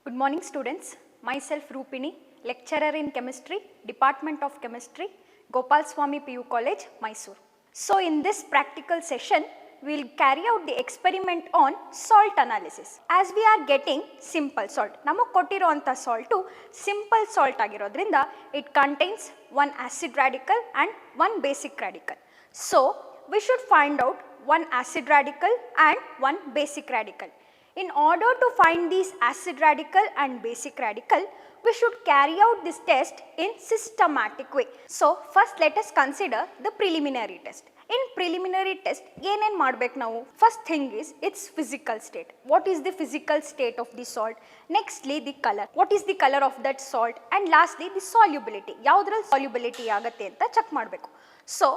Good morning students, myself Rupini, lecturer in chemistry, Department of Chemistry, Gopal Swami PU College, Mysuru. So in this practical session, we will carry out the experiment on salt analysis. As we are getting simple salt, namak kottiruvanta salt simple salt agirodrinda it contains one acid radical and one basic radical. So we should find out one acid radical and one basic radical. In order to find these acid radical and basic radical, we should carry out this test in systematic way. So first let us consider the preliminary test. In preliminary test, ಏನೇನು ಮಾಡಬೇಕು ನಾವು? First thing is its physical state. What is the physical state of the salt? Nextly the color. What is the color of that salt? And lastly the solubility. ಯಾವುದರಲ್ಲಿ solubility ಆಗುತ್ತೆ ಅಂತ check ಮಾಡಬೇಕು. So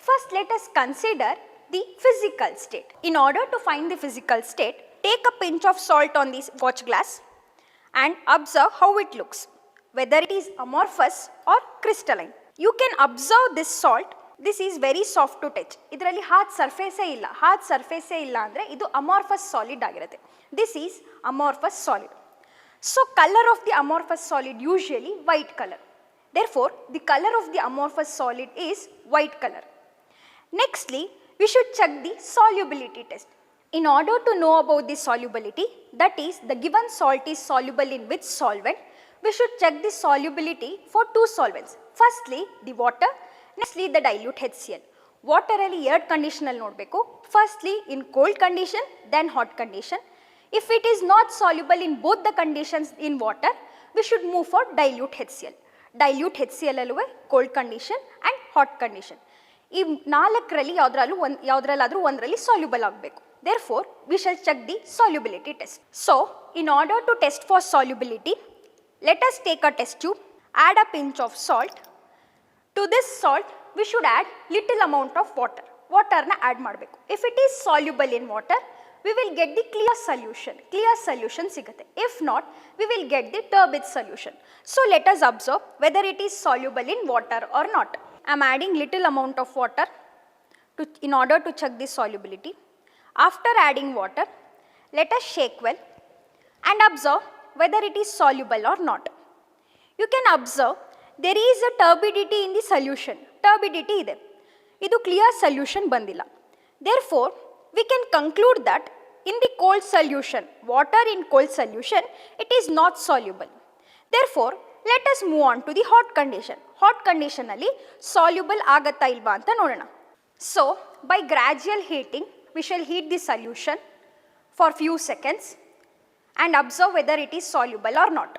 first let us consider the physical state. In order to find the physical state, take a pinch of salt on this watch glass and observe how it looks, whether it is amorphous or crystalline. You can observe this salt. This is very soft to touch. Idralli hard surface illa. Hard surface illa andre idu amorphous solid agirutte. This is amorphous solid. So color of the amorphous solid usually white color. Therefore, the color of the amorphous solid is white color. Nextly, we should check the solubility test. In order to know about the solubility, that is the given salt is soluble in which solvent, we should check the solubility for two solvents. Firstly, the water, nextly the dilute HCl. Water alli ಎರಡು condition ಅಲ್ಲಿ ನೋಡಬೇಕು. Firstly, in cold condition, then hot condition. If it is not soluble in both the conditions in water, we should move for dilute HCl. Dilute HCl ಅಲ್ಲುವೆ cold condition and hot condition. ಈ ನಾಲ್ಕರಲ್ಲಿ ಯಾವುದರಲ್ಲಾದರೂ ಒಂದರಲ್ಲಿ soluble ಆಗಬೇಕು. Therefore, we shall check the solubility test. So, in order to test for solubility, let us take a test tube, add a pinch of salt. To this salt, we should add little amount of water. Water na add ಮಾಡಬೇಕು. If it is soluble in water, we will get the clear solution. Clear solution ಸಿಗುತ್ತೆ. If not, we will get the turbid solution. So, let us observe whether it is soluble in water or not. I am adding little amount of water in order to check the solubility. After adding water, let us shake well and observe whether it is soluble or not. You can observe there is a turbidity in the solution. Turbidity ide. Idu clear solution bandilla. Therefore, we can conclude that in the cold solution, water in cold solution, it is not soluble. Therefore, let us move on to the hot condition. Hot condition alli soluble agatta ilva anta nodona. So, by gradual heating, we shall heat the solution for few seconds and observe whether it is soluble or not.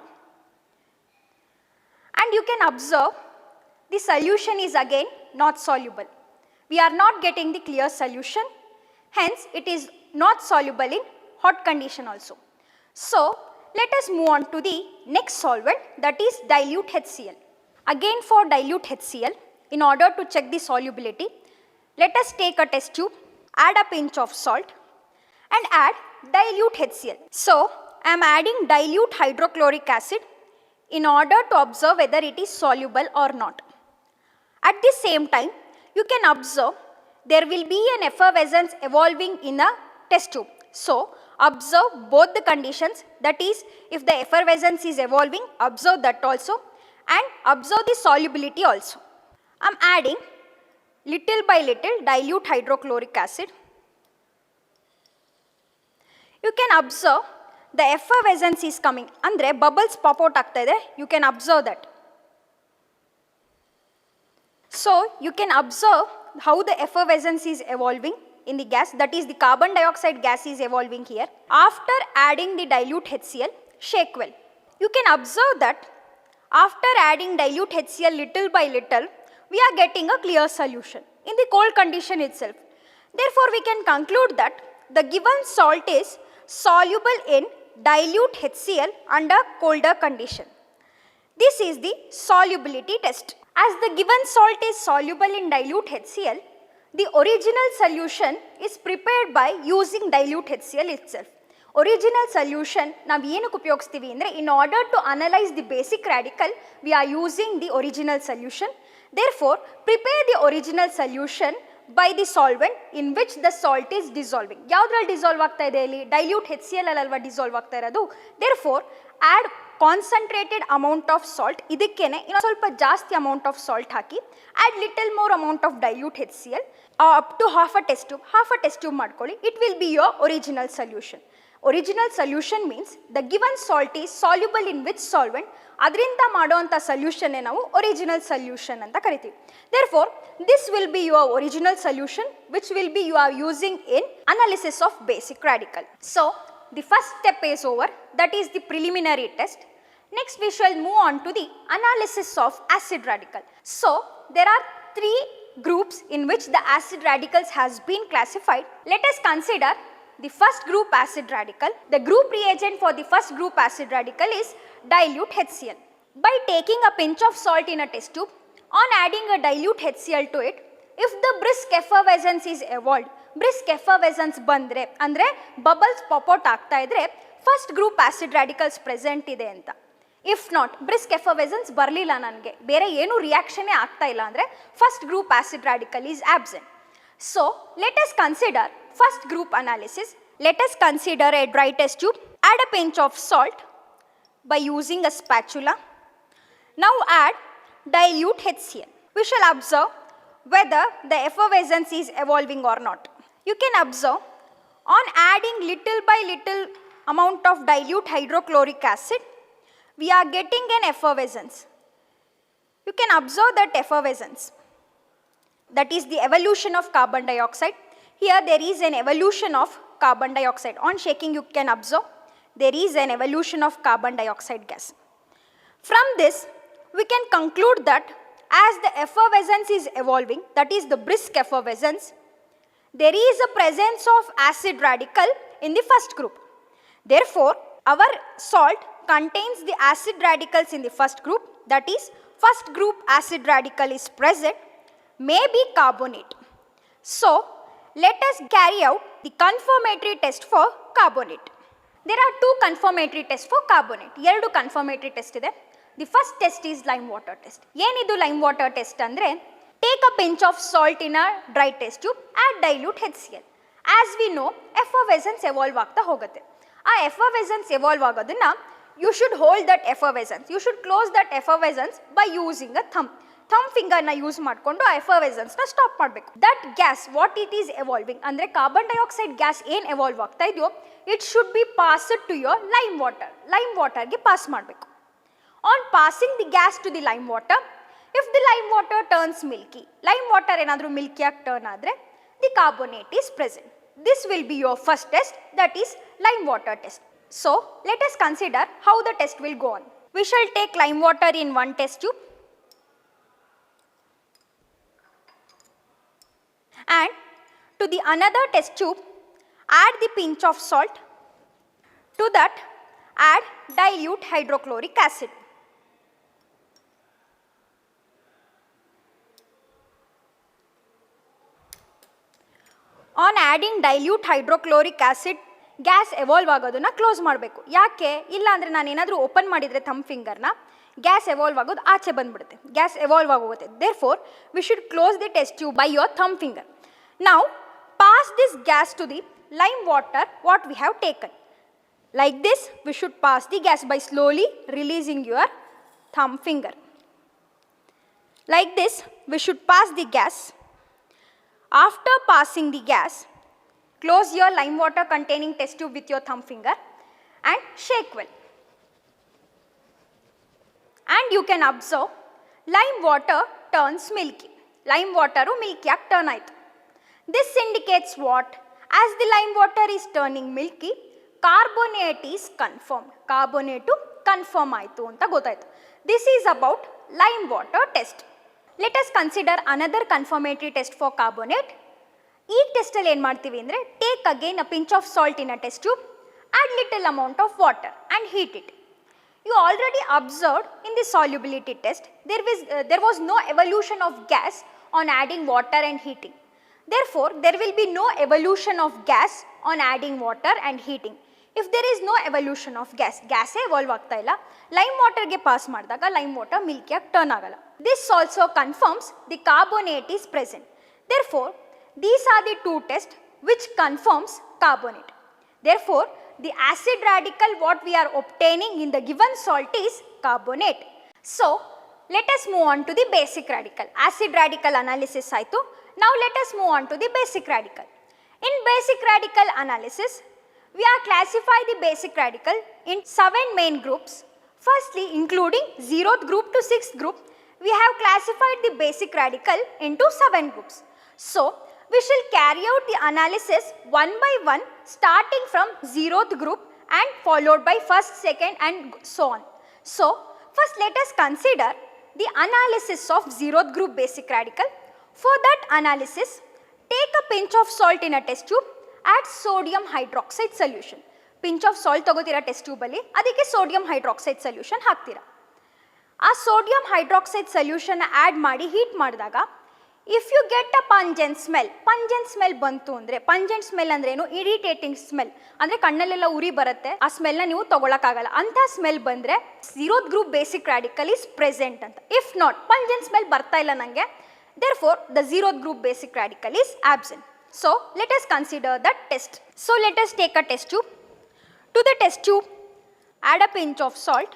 And you can observe the solution is again not soluble. We are not getting the clear solution, hence it is not soluble in hot condition also. So, let us move on to the next solvent, that is dilute HCl. Again for dilute HCl, in order to check the solubility, let us take a test tube, add a pinch of salt and add dilute HCl. So, I am adding dilute hydrochloric acid in order to observe whether it is soluble or not. At the same time, you can observe there will be an effervescence evolving in a test tube. So, observe both the conditions, that is if the effervescence is evolving, observe that also and observe the solubility also. I am adding little by little dilute hydrochloric acid. You can observe the effervescence is coming, andre bubbles pop out ಆಗ್ತಾ ಇದೆ. You can observe that. So, you can observe how the effervescence is evolving in the gas, that is the carbon dioxide gas is evolving here. After adding the dilute HCl, shake well. You can observe that after adding dilute HCl little by little, we are getting a clear solution in the cold condition itself. Therefore, we can conclude that the given salt is soluble in dilute HCl under colder condition. This is the solubility test. As the given salt is soluble in dilute HCl, the original solution is prepared by using dilute HCl itself. Original solution ನಾವು ಏನಕ್ಕೆ ಉಪಯೋಗಿಸ್ತೀವಿ ಅಂದರೆ in order to analyze the basic radical, we are using the original solution. Therefore, prepare the original solution by the solvent in which the salt is dissolving. ಯಾವುದ್ರಲ್ಲಿ dissolve ಆಗ್ತಾ ಇದೆ ಇಲ್ಲಿ? Dilute HCl ಅಲ್ವಾ dissolve ಆಗ್ತಾ ಇರೋದು. therefore add concentrated amount of salt. ಇದಕ್ಕೇನೆ ಇನ್ನೊಂದು ಸ್ವಲ್ಪ ಜಾಸ್ತಿ amount of salt hockey add little more amount of dilute HCl up to half a test tube ಮಾಡ್ಕೊಳ್ಳಿ. it will be your original solution. Original solution means the given salt is soluble in which solvent, ಅದರಿಂದ ಮಾಡುವಂಥ ಸೊಲ್ಯೂಷನ್ನೇ ನಾವು original solution ಅಂತ ಕರಿತೀವಿ. therefore this will be your original solution which will be you are using in analysis of basic radical. So the first step is over, that is the preliminary test. Next we shall move on to the analysis of acid radical. So there are three groups in which the acid radicals has been classified. Let us consider the first group acid radical. The group reagent for the first group acid radical is dilute HCl. By taking a pinch of salt in a test tube, on adding a dilute HCl to it, if the brisk effervescence is evolved, brisk effervescence ಬಂದ್ರೆ ಅಂದರೆ bubbles ಪಾಪೌಟ್ ಆಗ್ತಾ ಇದ್ರೆ first group acid radicals present ಇದೆ ಅಂತ. If not brisk ಎಫರ್ವೆಸೆನ್ಸ್ ಬರಲಿಲ್ಲ, ನನಗೆ ಬೇರೆ ಏನು ರಿಯಾಕ್ಷನೇ ಆಗ್ತಾ ಇಲ್ಲ ಅಂದರೆ first group acid radical is absent. So let us consider first group analysis. Let us consider a dry test tube. Add a pinch of salt by using a spatula. Now add dilute HCl. We shall observe whether the effervescence is evolving or not. You can observe on adding little by little amount of dilute hydrochloric acid, we are getting an effervescence. You can observe that effervescence. That is the evolution of carbon dioxide. Here there is an evolution of carbon dioxide. On shaking you can observe there is an evolution of carbon dioxide gas. From this we can conclude that as the effervescence is evolving, that is the brisk effervescence, there is a presence of acid radical in the first group. Therefore our salt contains the acid radicals in the first group, that is first group acid radical is present, may be carbonate. So let us carry out the confirmatory test for carbonate. There are two confirmatory tests for carbonate. ಎರಡು confirmatory test ಇದೆ. The first test is lime water test. ಏನಿದು lime water test ಅಂದರೆ take a pinch of salt in a dry test tube, add dilute HCl. As we know effervescence evolve ಆಗ್ತಾ ಹೋಗುತ್ತೆ. ಆ effervescence evolve ಆಗೋದನ್ನ you should hold that effervescence. You should close that effervescence by using a thumb ಫಿಂಗರ್ನ use ಮಾಡಿಕೊಂಡು ಆ ಎಫರ್ವೆಸೆನ್ಸ್ನ stop ಮಾಡಬೇಕು. That gas what it is evolving ಅಂದರೆ ಕಾರ್ಬನ್ ಡೈಆಕ್ಸೈಡ್ ಗ್ಯಾಸ್ ಏನು ಎವಾಲ್ವ್ ಆಗ್ತಾ ಇದೆಯೋ it should be passed to your lime ವಾಟರ್ಗೆ ಪಾಸ್ ಮಾಡಬೇಕು. On passing the gas to the lime water, if the lime water turns milky, lime water ಏನಾದರೂ ಮಿಲ್ಕಿಯಾಗಿ turn ಆದರೆ the carbonate is present. This will be your first test, that is lime water test. So let us consider how the test will go on. V shall take lime water in one test tube and to the another test tube add the pinch of salt. To that add dilute hydrochloric acid. On adding dilute hydrochloric acid gas evolve ಆಗೋದನ್ನ close ಮಾಡಬೇಕು. ಯಾಕೆ ಇಲ್ಲ ಅಂದರೆ ನಾನು ಏನಾದರೂ open ಮಾಡಿದರೆ thumb ಫಿಂಗರ್ನ gas evolve ಆಗೋದು ಆಚೆ ಬಂದ್ಬಿಡುತ್ತೆ, ಗ್ಯಾಸ್ ಎವಾಲ್ವ್ ಆಗೋಗುತ್ತೆ. therefore we should close the test tube by your thumb finger. Now pass this gas to the lime water what we have taken. Like this we should pass the gas by slowly releasing your thumb finger. Like this we should pass the gas. After passing the gas, close your lime water containing test tube with your thumb finger and shake well. And you can observe lime water turns milky. Lime water milky ಆಗಿ turn ಆಯಿತು. This indicates what? As the lime water is turning milky, carbonate is confirmed. Carbonate confirm ಆಯಿತು ಅಂತ ಗೊತ್ತಾಯಿತು. This is about lime water test. Let us consider another confirmatory test for carbonate. ಈ ಟೆಸ್ಟಲ್ಲಿ ಏನು ಮಾಡ್ತೀವಿ ಅಂದರೆ take again a pinch of salt in a test tube, add little amount of water and heat it. You already observed in the solubility test there was no evolution of gas on adding water and heating. Therefore there will be no evolution of gas on adding water and heating. If there is no evolution of gas evolve ಆಗ್ತಾ ಇಲ್ಲ, lime ವಾಟರ್ಗೆ pass ಮಾಡಿದಾಗ lime water ಮಿಲ್ಕಿಯಾಗಿ turn ಆಗಲ್ಲ. This also confirms the carbonate is present. Therefore these are the two tests which confirms carbonate. Therefore, the acid radical what we are obtaining in the given salt is carbonate. So, let us move on to the basic radical. Acid radical analysis aitu. Now, let us move on to the basic radical. In basic radical analysis, we are classify the basic radical in 7 main groups. Firstly, including 0th group to 6th group, we have classified the basic radical into 7 groups. So, we shall carry out the analysis one by one starting from 0th group and followed by 1st, 2nd and so on. So, first let us consider the analysis of 0th group basic radical. For that analysis, take a pinch of salt in a test tube, add sodium hydroxide solution. Pinch of salt ತಗೋತೀರಾ test ಟ್ಯೂಬಲ್ಲಿ, ಅದಕ್ಕೆ sodium hydroxide solution ಹಾಕ್ತೀರಾ. ಆ sodium hydroxide solution add ಮಾಡಿ heat ಮಾಡಿದಾಗ if you get a pungent smell ಬಂತು ಅಂದರೆ, pungent smell ಅಂದ್ರೇನು, ಇರಿಟೇಟಿಂಗ್ ಸ್ಮೆಲ್ ಅಂದರೆ ಕಣ್ಣಲ್ಲೆಲ್ಲ ಉರಿ ಬರುತ್ತೆ, ಆ ಸ್ಮೆಲ್ನ ನೀವು ತೊಗೊಳಕ್ಕಾಗಲ್ಲ. ಅಂಥ ಸ್ಮೆಲ್ ಬಂದರೆ 0th group basic radical is present ಅಂತ. ಇಫ್ ನಾಟ್, ಪಂಜೆಂಟ್ ಸ್ಮೆಲ್ ಬರ್ತಾ ಇಲ್ಲ ನನಗೆ, therefore the 0th group basic radical is absent. So, let us consider the test. So, let us take a test tube. To the test tube, add a pinch of salt.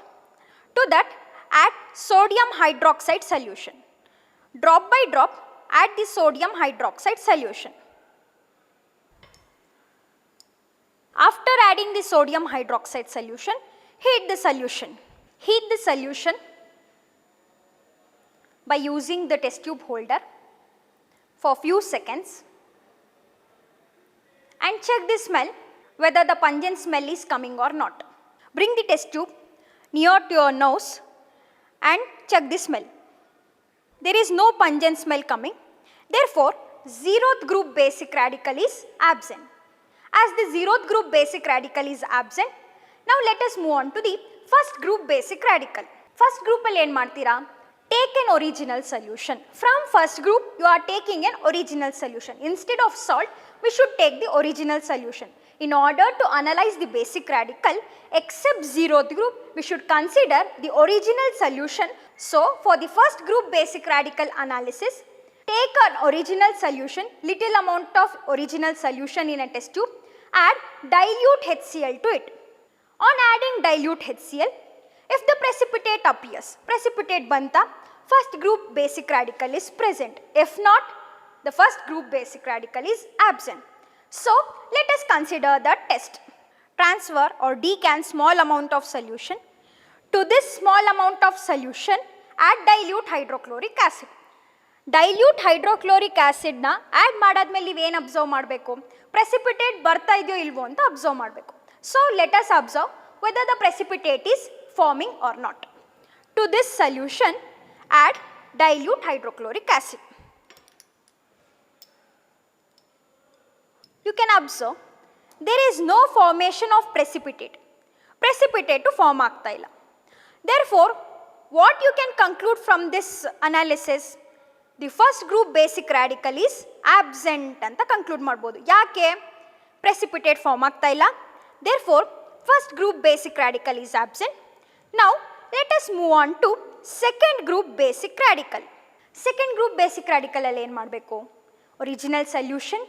To that, add sodium hydroxide solution. Drop by drop, add the sodium hydroxide solution. After adding the sodium hydroxide solution, heat the solution. Heat the solution by using the test tube holder for few seconds and check the smell whether the pungent smell is coming or not. Bring the test tube near to your nose and check the smell. There is no pungent smell coming. Therefore, 0th group basic radical is absent. As the 0th group basic radical is absent, now let us move on to the 1st group basic radical. 1st group alli ಏನು ಮಾಡ್ತೀರಾ? Take an original solution. From 1st group, you are taking an original solution. Instead of salt, we should take the original solution. In order to analyze the basic radical, except 0th group, we should consider the original solution. So, for the 1st group basic radical analysis, take an original solution, little amount of original solution in a test tube, add dilute HCl to it. On adding dilute HCl, if the precipitate appears, precipitate banta, 1st group basic radical is present. If not, the 1st group basic radical is absent. So, let us consider the test. Transfer or decant small amount of solution. To this small amount of solution, add dilute hydrochloric acid. Dilute hydrochloric acid na add ಮಾಡಾದ್ಮೇಲೆ ನೀವು ಏನು observe ಮಾಡಬೇಕು? Precipitate ಬರ್ತಾ ಇದೆಯೋ ಇಲ್ವೋ ಅಂತ observe ಮಾಡಬೇಕು. So, let us observe whether the precipitate is forming or not. To this solution, add dilute hydrochloric acid. You can observe there is no formation of precipitate. Precipitate to form ಆಗ್ತಾ ಇಲ್ಲ. Therefore, what you can conclude from this analysis? The 1st group basic radical is absent ಅಂತ conclude ಮಾಡಬಹುದು. ಯಾಕೆ? Precipitate form ಆಗ್ತಾ ಇಲ್ಲ. Therefore, 1st group basic radical is absent. Now, let us move on to 2nd group basic radical. 2nd group basic radical ಅಲ್ಲಿ ಏನು ಮಾಡಬೇಕು? Original solution,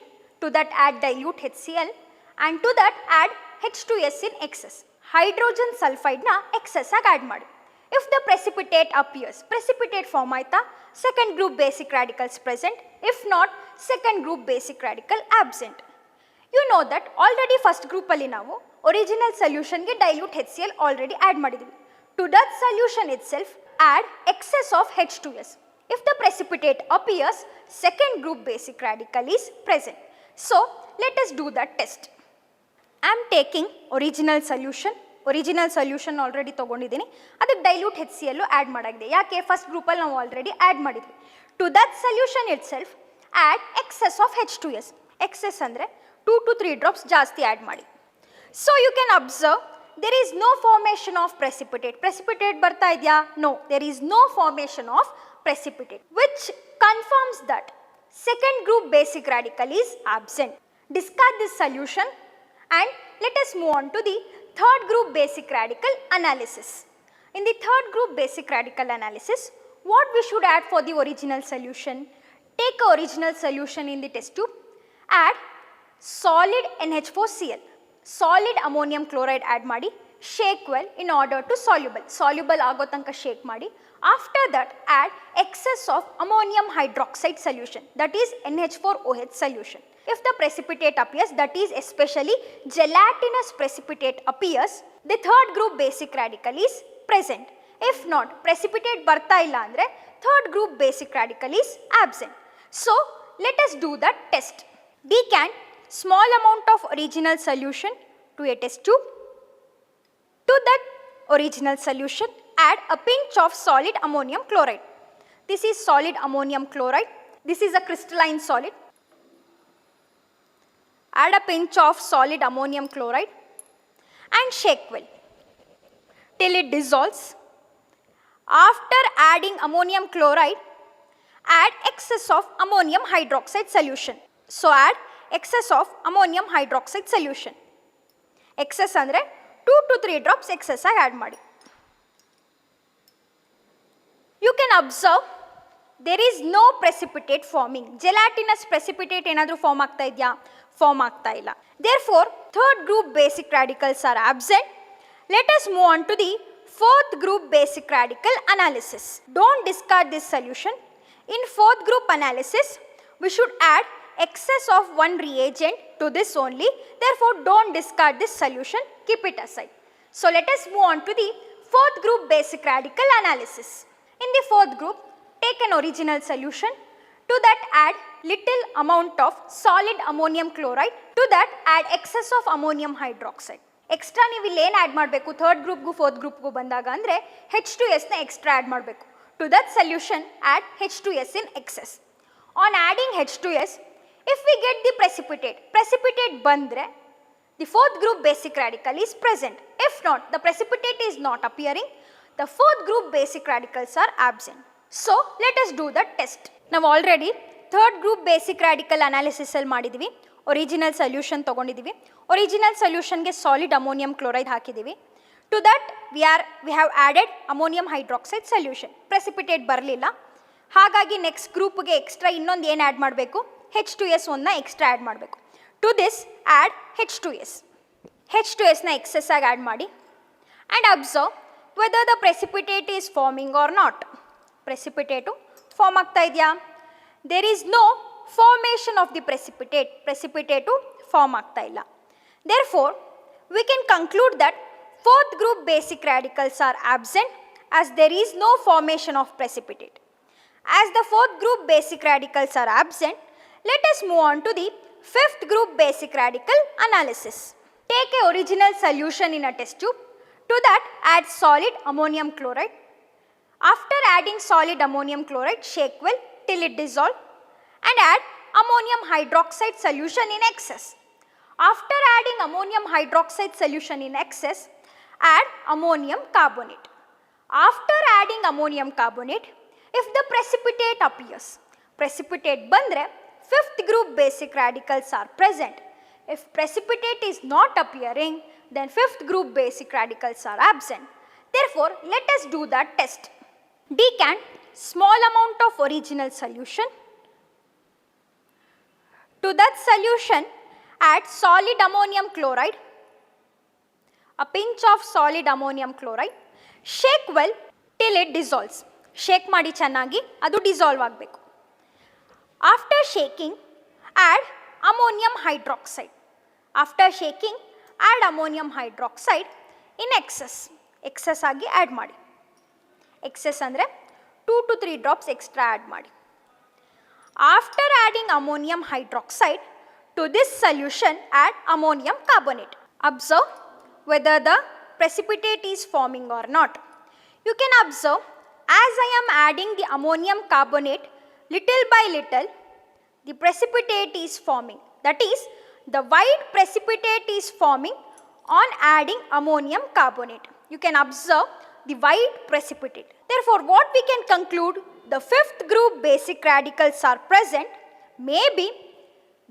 to that add dilute HCl and to that add H2S in excess. Hydrogen sulfide na excess ಆಗಿ add ಮಾಡಿ. If the precipitate appears, precipitate form ಆಯ್ತಾ, 2nd group basic radicals present. If not, 2nd group basic radical absent. You know that already 1st group ಅಲ್ಲಿ ನಾವು original solution ಗೆ dilute HCl already add ಮಾಡಿದ್ವಿ. To that solution itself, add excess of H2S. If the precipitate appears, 2nd group basic radical is present. So, let us do that test. I am taking original solution already ತಗೊಂಡಿದ್ದೀನಿ, ಅದಕ್ಕೆ dilute HCl add ಮಾಡಾಗಿದೆ. ಯಾಕೆ? 1st group ಅಲ್ಲಿ ನಾವು already add ಮಾಡಿದ್ವಿ. To that solution itself, add excess of H2S. excess ಅಂದರೆ 2 to 3 drops ಜಾಸ್ತಿ add ಮಾಡಿ. So, you can observe there is no formation of precipitate. Precipitate ಬರ್ತಾ ಇದೆಯಾ? No, there is no formation of precipitate, which confirms that 2nd group basic radical is absent. Discard this solution and let us move on to the 3rd group basic radical analysis. In the 3rd group basic radical analysis, what we should add for the original solution? Take a original solution in the test tube, add solid NH4Cl, solid ammonium chloride add ಮಾಡಿ, shake well in order to soluble ಆಗೋ ತನಕ shake ಮಾಡಿ. After that add excess of ammonium hydroxide solution, that is NH4OH solution. If the precipitate appears, that is especially gelatinous precipitate appears, the third group basic radical is present. If not, precipitate ಬರ್ತಾ ಇಲ್ಲ ಅಂದರೆ third group basic radical is absent. So let us do the test. Decant small amount of original solution to a test tube. To that original solution add a pinch of solid ammonium chloride. This is solid ammonium chloride. This is a crystalline solid. Add a pinch of solid ammonium chloride and shake well till it dissolves. After adding ammonium chloride, add excess of ammonium hydroxide solution. So add excess of ammonium hydroxide solution. Excess ಅಂದರೆ 2 to 3 drops excess ಆಗಿ add ಮಾಡಿ. You can observe there is no precipitate forming. Gelatinous precipitate ಏನಾದರೂ form ಆಗ್ತಾ ಇದೆಯಾ? Form ಆಗ್ತಾ ಇಲ್ಲ. Therefore, third group basic radicals are absent. Let us move on to the fourth group basic radical analysis. Don't discard this solution. In fourth group analysis, we should add excess of one reagent to this only. Therefore, don't discard this solution. Keep it aside. So, let us move on to the fourth group basic radical analysis. In the fourth group, take an original solution. To that add little amount of solid ammonium chloride. To that add excess of ammonium hydroxide. Extra ನೀವು ಇಲ್ಲಿ ಏನು add ಮಾಡಬೇಕು third ಗ್ರೂಪ್ಗೂ fourth ಗ್ರೂಪ್ಗೂ ಬಂದಾಗ ಅಂದರೆ H2Sನ extra add ಮಾಡಬೇಕು. To that solution add H2S in excess. On adding H2S, if we get the precipitate ಬಂದರೆ the fourth group basic radical is present. If not, the precipitate is not appearing, the fourth group basic radicals are absent. So let us do the test. ನಾವು already third group basic radical ಅನಾಲಿಸಿಸಲ್ಲಿ ಮಾಡಿದ್ದೀವಿ. Original solution ತೊಗೊಂಡಿದ್ದೀವಿ. Original ಸೊಲ್ಯೂಷನ್ಗೆ solid ammonium chloride ಹಾಕಿದ್ದೀವಿ. To that we have added ammonium hydroxide solution. Precipitate ಬರಲಿಲ್ಲ, ಹಾಗಾಗಿ next ಗ್ರೂಪ್ಗೆ extra ಇನ್ನೊಂದು ಏನು ಆ್ಯಡ್ ಮಾಡಬೇಕು? H2S ಒಂದನ್ನ ಎಕ್ಸ್ಟ್ರಾ ಆ್ಯಡ್ ಮಾಡಬೇಕು. ಟು ದಿಸ್ ಆ್ಯಡ್ H2Sನ ಎಕ್ಸೆಸ್ ಆಗಿ ಆ್ಯಡ್ ಮಾಡಿ and observe whether the precipitate is forming or not. Precipitate form ಆಗ್ತಾ ಇದೆಯಾ? There is no formation of the precipitate form ಆಗ್ತಾ ಇಲ್ಲ. Therefore, we can conclude that fourth group basic radicals are absent as there is no formation of precipitate. As the fourth group basic radicals are absent, let us move on to the fifth group basic radical analysis. Take a original solution in a test tube. To that add solid ammonium chloride. After adding solid ammonium chloride, shake well till it dissolves and add ammonium hydroxide solution in excess. After adding ammonium hydroxide solution in excess, add ammonium carbonate. After adding ammonium carbonate, if the precipitate appears, precipitate bandre, fifth group basic radicals are present. If precipitate is not appearing, then fifth group basic radicals are absent. Therefore, let us do the test. Decant small amount of original solution. To that solution, add solid ammonium chloride, a pinch of solid ammonium chloride, shake well till it dissolves. Shake ಮಾಡಿ ಚೆನ್ನಾಗಿ, ಅದು dissolve ಆಗಬೇಕು. After shaking, add ammonium hydroxide. After shaking, add ammonium hydroxide in excess. Excess ಆಗಿ add ಮಾಡಿ. Excess ಅಂದರೆ 2 to 3 drops extra add ಮಾಡಿ. After adding ammonium hydroxide, to this solution add ammonium carbonate. Observe whether the precipitate is forming or not. You can observe as I am adding the ammonium carbonate little by little, the precipitate is forming. That is, the white precipitate is forming on adding ammonium carbonate. You can observe the white precipitate. Therefore, what we can conclude, the fifth group basic radicals are present, maybe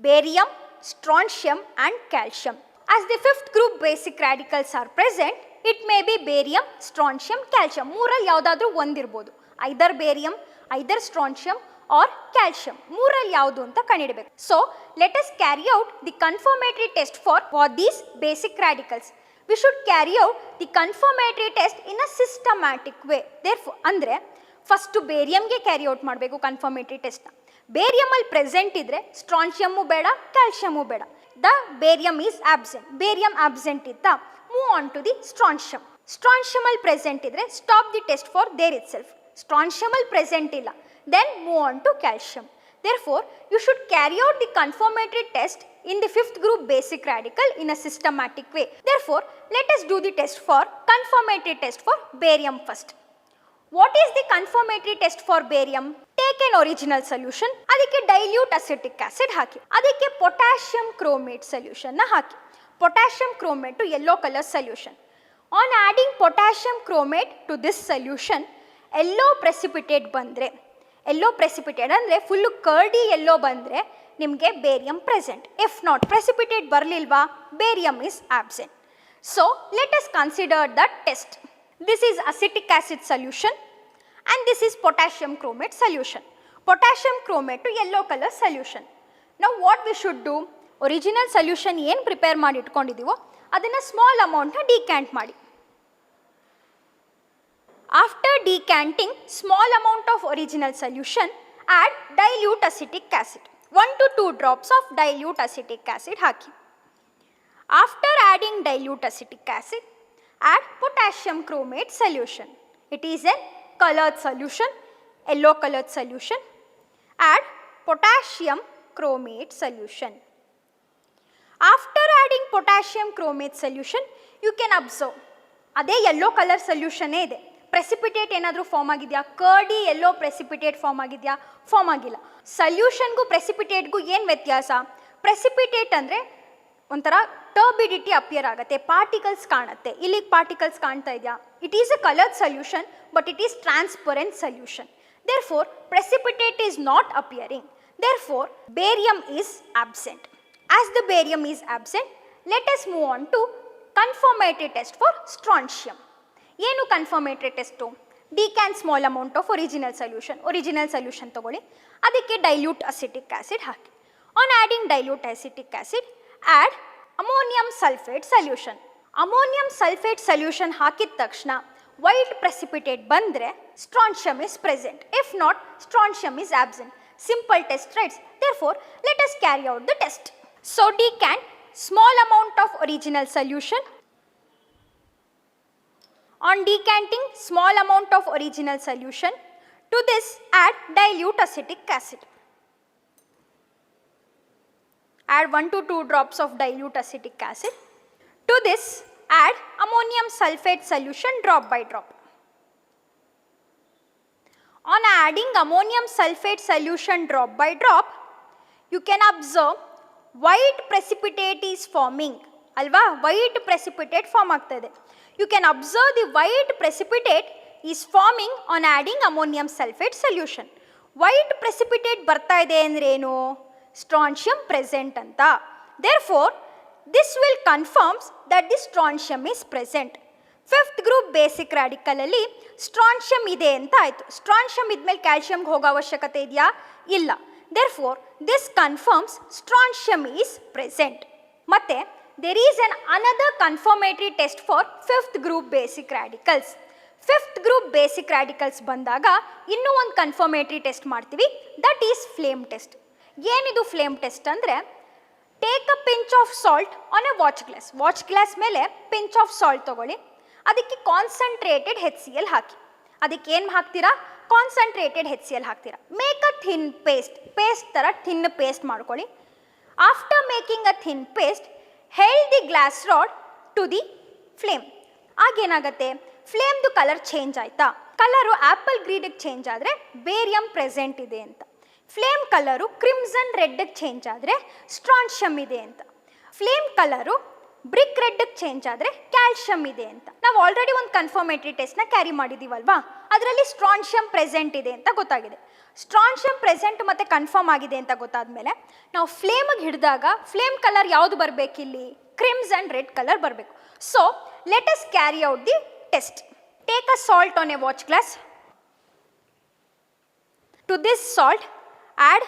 barium, strontium and calcium. As the fifth group basic radicals are present, it may be barium, strontium, calcium. ಮೂರಲ್ಲಿ ಯಾವುದಾದ್ರೂ ಒಂದಿರಬಹುದು. Either barium, either strontium or calcium. ಮೂರಲ್ಲಿ ಯಾವುದು ಅಂತ ಕಂಡುಹಿಡಬೇಕು. So let us carry out the confirmatory test for these basic radicals. We should carry out the confirmatory test in a systematic way. ಅಂದರೆ first ಬೇರಿಯಂಗೆ carry out ಮಾಡಬೇಕು confirmatory ಟೆಸ್ಟ್ನ. ಬೇರಿಯಮಲ್ಲಿ present ಇದ್ದರೆ ಸ್ಟ್ರಾಂಚಿಯಮ್ಮು ಬೇಡ, ಕ್ಯಾಲ್ಶಿಯಮ್ಮು ಬೇಡ. The barium is absent. Barium absent ಇತ್ತಾ, move on to the strontium. ಸ್ಟ್ರಾಂಚಿಯಮಲ್ಲಿ ಪ್ರೆಸೆಂಟ್ ಇದ್ದರೆ stop the test for there itself. ಸ್ಟ್ರಾಂಚಿಯಮಲ್ಲಿ ಪ್ರೆಸೆಂಟ್ ಇಲ್ಲ, then move on to calcium. Therefore, you should carry out the confirmatory test in the fifth group basic radical in a systematic way. Therefore, let us do the test for confirmatory test for barium first. What is the confirmatory test for barium? Take an original solution, ಅದಕ್ಕೆ dilute acetic acid ಹಾಕಿ, ಅದಕ್ಕೆ potassium chromate solution ನ ಹಾಕಿ. Potassium chromate to yellow color solution. On adding potassium chromate to this solution, yellow precipitate ಬಂದರೆ, yellow precipitate ಅಂದರೆ full curdy yellow ಬಂದರೆ ನಿಮಗೆ barium present. If not precipitate ಬರಲಿಲ್ವಾ, barium is absent. So let us consider the test. This is acetic acid solution and this is potassium chromate solution. Potassium chromate to yellow colour solution. ನಾವು what we should do, original solution ಏನು prepare ಮಾಡಿ ಇಟ್ಕೊಂಡಿದ್ದೀವೋ ಅದನ್ನು small ಅಮೌಂಟ್ನ ಡಿಕ್ಯಾಂಟ್ ಮಾಡಿ. After decanting small amount of original solution, add dilute acetic acid. 1 to 2 drops of dilute acetic acid haki. After adding dilute acetic acid, add potassium chromate solution. It is a colored solution, yellow colored solution. Add potassium chromate solution. After adding potassium chromate solution, you can observe ಅದೇ yellow color solution ಇದೆ. Precipitate ಏನಾದರೂ form ಆಗಿದೆಯಾ, ಕರ್ಡಿ ಎಲ್ಲೋ precipitate form ಆಗಿದೆಯಾ, form ಆಗಿಲ್ಲ. ಸಲ್ಯೂಷನ್ಗೂ ಪ್ರೆಸಿಪಿಟೇಟ್ಗೂ ಏನು ವ್ಯತ್ಯಾಸ? Precipitate ಅಂದರೆ ಒಂಥರ ಟರ್ಬಿಡಿಟಿ ಅಪಿಯರ್ ಆಗುತ್ತೆ, ಪಾರ್ಟಿಕಲ್ಸ್ ಕಾಣುತ್ತೆ. ಇಲ್ಲಿಗೆ ಪಾರ್ಟಿಕಲ್ಸ್ ಕಾಣ್ತಾ ಇದೆಯಾ? It is a coloured solution but it is transparent solution. Therefore precipitate is not appearing. Therefore barium is absent. As the barium is absent, let us move on to confirmatory test for strontium. ಏನು confirmatory test? Decant small amount of original solution ತೊಗೊಳ್ಳಿ, ಅದಕ್ಕೆ dilute acetic acid ಹಾಕಿ. On adding dilute acetic acid, add ammonium sulphate solution. Ammonium sulphate solution ಹಾಕಿದ ತಕ್ಷಣ white precipitate ಬಂದರೆ strontium is present. If not, strontium is absent. Simple test, rights. Therefore, let us carry out the test. So decant small amount of original solution. On decanting small amount of original solution, to this add dilute acetic acid. Add 1 to 2 drops of dilute acetic acid. To this add ammonium sulfate solution drop by drop. On adding ammonium sulfate solution drop by drop, you can observe white precipitate is forming. Alva, white precipitate form ಆಗ್ತದೆ. You can observe the white precipitate is forming on adding ammonium sulfate solution. White precipitate ಬರ್ತಾ ಇದೆ ಅಂದ್ರೆ ಏನು? Strontium present ಅಂತ. Therefore, this will confirms that the strontium is present. Fifth group basic radical ಅಲ್ಲಿ strontium ಇದೆ ಅಂತ ಆಯಿತು. Strontium ಇದ್ಮೇಲೆ ಕ್ಯಾಲ್ಶಿಯಂಗೆ ಹೋಗೋ ಅವಶ್ಯಕತೆ ಇದೆಯಾ? ಇಲ್ಲ. Therefore, this confirms strontium is present. ಮತ್ತೆ there is another confirmatory test for fifth group basic radicals. Fifth group basic radicals ಬಂದಾಗ ಇನ್ನೂ ಒಂದು ಕನ್ಫರ್ಮೇಟರಿ ಟೆಸ್ಟ್ ಮಾಡ್ತೀವಿ, ದಟ್ ಈಸ್ ಫ್ಲೇಮ್ ಟೆಸ್ಟ್. ಏನಿದು ಫ್ಲೇಮ್ ಟೆಸ್ಟ್ ಅಂದರೆ, take a pinch of salt on a watch glass ಮೇಲೆ pinch of salt ತೊಗೊಳ್ಳಿ, ಅದಕ್ಕೆ concentrated HCl ಹಾಕಿ. ಅದಕ್ಕೆ ಏನು ಹಾಕ್ತೀರಾ? ಕಾನ್ಸಂಟ್ರೇಟೆಡ್ HCl ಹಾಕ್ತೀರಾ. ಮೇಕ್ ಅ ಥಿನ್ ಪೇಸ್ಟ್ ಥರ ಥಿನ್ ಪೇಸ್ಟ್ ಮಾಡ್ಕೊಳ್ಳಿ. After making a thin paste, held the glass rod to the flame. ಆಗೇನಾಗುತ್ತೆ? ಫ್ಲೇಮ್ದು ಕಲರ್ ಚೇಂಜ್ ಆಯಿತಾ? ಕಲರು ಆ್ಯಪಲ್ ಗ್ರೀನಿಗೆ ಚೇಂಜ್ ಆದರೆ ಬೇರಿಯಮ್ ಪ್ರೆಸೆಂಟ್ ಇದೆ ಅಂತ. ಫ್ಲೇಮ್ ಕಲರು ಕ್ರಿಮ್ಸನ್ ರೆಡ್ಗೆ ಚೇಂಜ್ ಆದರೆ ಸ್ಟ್ರಾಂಚಿಯಮ್ ಇದೆ ಅಂತ. ಫ್ಲೇಮ್ ಕಲರು ಬ್ರಿಕ್ ರೆಡ್ಗೆ ಚೇಂಜ್ ಆದರೆ ಕ್ಯಾಲ್ಶಿಯಮ್ ಇದೆ ಅಂತ. ನಾವು ಆಲ್ರೆಡಿ ಒಂದು ಕನ್ಫರ್ಮೇಟರಿ ಟೆಸ್ಟ್ನ ಕ್ಯಾರಿ ಮಾಡಿದ್ದೀವಲ್ವಾ, ಅದರಲ್ಲಿ ಸ್ಟ್ರಾಂಚಿಯಮ್ ಪ್ರೆಸೆಂಟ್ ಇದೆ ಅಂತ ಗೊತ್ತಾಗಿದೆ. ಸ್ಟ್ರಾಂಚಿಯಮ್ ಪ್ರೆಸೆಂಟ್ ಮತ್ತು ಕನ್ಫರ್ಮ್ ಆಗಿದೆ ಅಂತ ಗೊತ್ತಾದ ಮೇಲೆ ನಾವು ಫ್ಲೇಮಿಗೆ ಹಿಡಿದಾಗ ಫ್ಲೇಮ್ ಕಲರ್ ಯಾವುದು ಬರಬೇಕಿಲ್ಲಿ? ಕ್ರಿಮ್ಸನ್ ರೆಡ್ ಕಲರ್ ಬರಬೇಕು. So let us carry out the test. Take a salt on a watch glass. To this salt add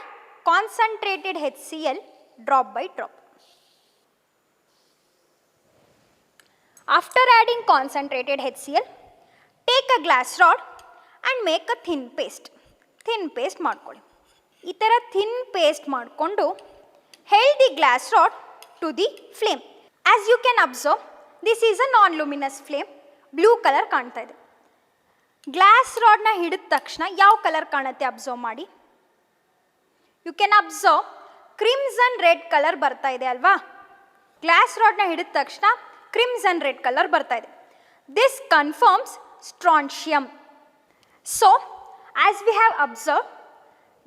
concentrated HCl drop by drop. After adding concentrated HCl, take a glass rod and make a thin paste. Thin paste ಮಾಡ್ಕೊಳ್ಳಿ. ಈ ಥರ thin paste ಮಾಡಿಕೊಂಡು held the glass rod to the flame. As you can observe, this is a non-luminous flame. Blue color ಕಾಣ್ತಾ ಇದೆ. Glass ರಾಡ್ನ ಹಿಡಿದ ತಕ್ಷಣ ಯಾವ colour ಕಾಣುತ್ತೆ ಅಬ್ಸರ್ವ್ ಮಾಡಿ. You can observe crimson red colour ಬರ್ತಾ ಇದೆ ಅಲ್ವಾ. ಗ್ಲಾಸ್ ರಾಡ್ನ ಹಿಡಿದ ತಕ್ಷಣ ಕ್ರಿಮ್ಸನ್ ರೆಡ್ ಕಲರ್ ಬರ್ತಾ ಇದೆ. This confirms strontium. So as we have observe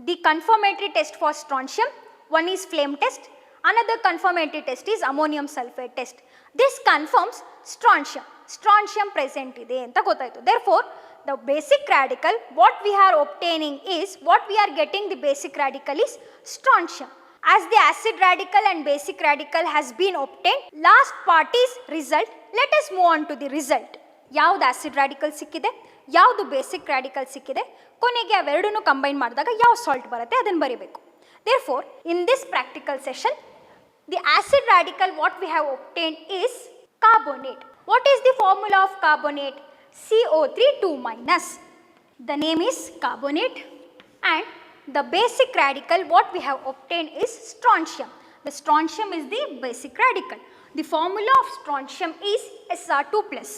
the confirmatory test for strontium, one is flame test, another confirmatory test is ammonium sulfate test. This confirms strontium. Strontium present ide anta gottaytu. Therefore, the basic radical what we are obtaining is, what we are getting the basic radical is strontium. As the acid radical and basic radical has been obtained, last part is result. Let us move on to the result. ಯಾವುದು acid radical ಸಿಕ್ಕಿದೆ, ಯಾವುದು basic radical ಸಿಕ್ಕಿದೆ, ಕೊನೆಗೆ ಅವೆರಡನ್ನು combine ಮಾಡಿದಾಗ ಯಾವ salt ಬರುತ್ತೆ ಅದನ್ನು ಬರೀಬೇಕು. Therefore, in this practical session, the acid radical what we have obtained is carbonate. What is the formula of carbonate? CO3 2-. The name is carbonate, and the basic radical what we have obtained is strontium. The strontium is the basic radical. The formula of strontium is Sr2+,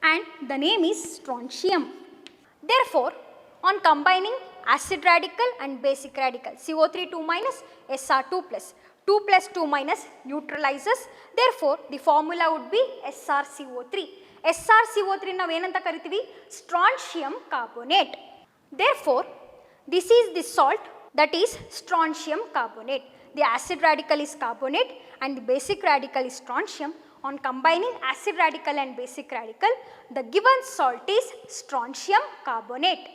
and the name is strontium. Therefore, on combining acid radical and basic radical, CO3 2-, Sr2+, 2 plus 2- neutralizes. Therefore, the formula would be SrCO3. SrCO3 ನಾವು ಏನಂತ ಕರಿತೀವಿ? Strontium carbonate. Therefore, this is the salt, that is strontium carbonate. The acid radical is carbonate and the basic radical is strontium. On combining acid radical and basic radical, the given salt is strontium carbonate.